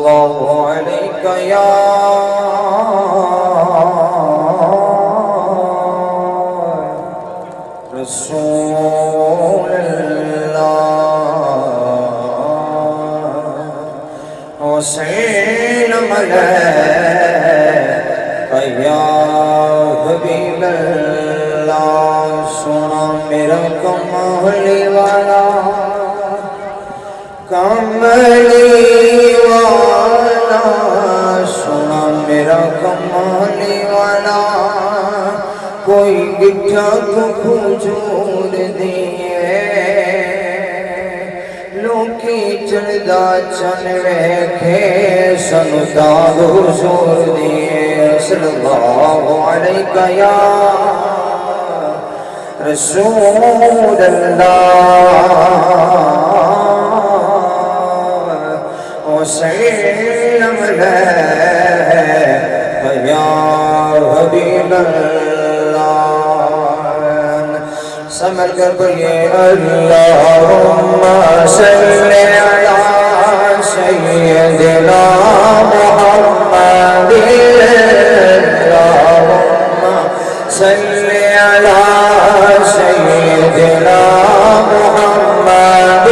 الله عليك يا رسول الله وسلم عليك يا حبيب الله سنا میرا کملی والا کملی والا سنا میرا کملی والا کوئی گٹھا کو کھجور دیئے لوکی چڑھدا چن ویکھے سنو داد حضور دیئے صلی اللہ علیہ یا رسول اللہ وسلم علیہ یا حبیب اللہ سمر کر پڑھئے اللہم صلی علی سیدنا محمد اللہم صلی علی سیدنا محمد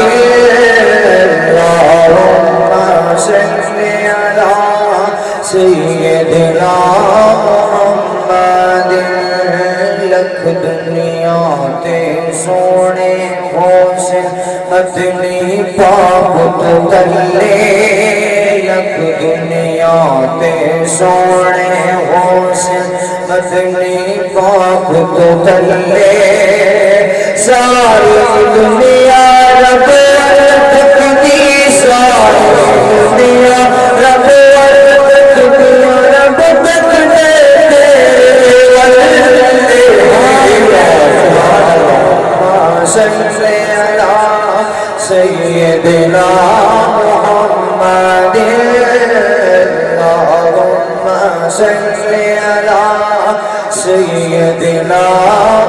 اللہم صلی علی سیدنا محمد لکھ دنیا تے سونے حسن مدنی پاک تو تلے لکھ دنیا تے سونے حسن مدنی پاک تو تلے ساری دنیا رب تکدی ساری دنیا رب تکدی رب تکدی صلی علی سیدنا محمد اللہم صلی علی سیدنا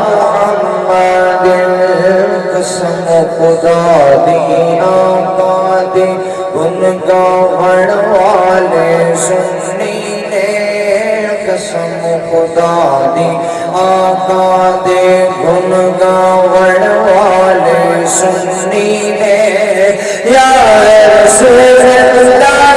محمد قسم خدا دی آقا دی گنگاہن والے سنی نے قسم خدا دی آقا دی گنگاہن والے سنی نے یا رسول اللہ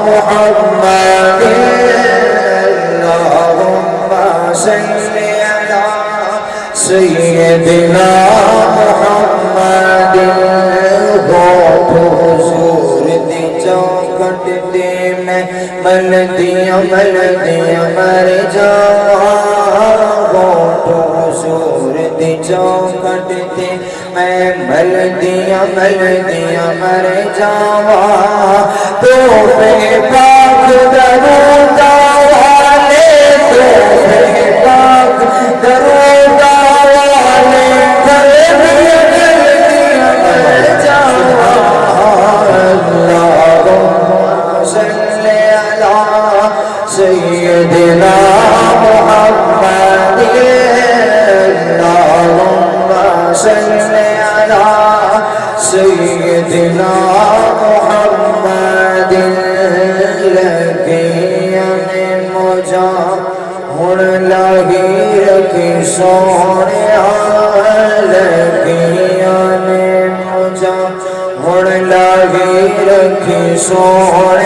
محمد اللہم صلی علی سیدنا محمد ہوت حضور دی چوکٹ دے میں ملدیاں مر جاواں ہوت حضور دی چوکٹ دے میں ملدیاں مر جاواں تو بے پاک درودہ والے تو بے پاک درودہ والے ملدیاں مر جاواں اللہم صلی علی سیدنا محمد اللہم صلی علی سیدنا محمد لگیاں نے مجھا ہن لاہی رکھی سونے لگیاں نے مجھا ہن لاہی رکھی سونے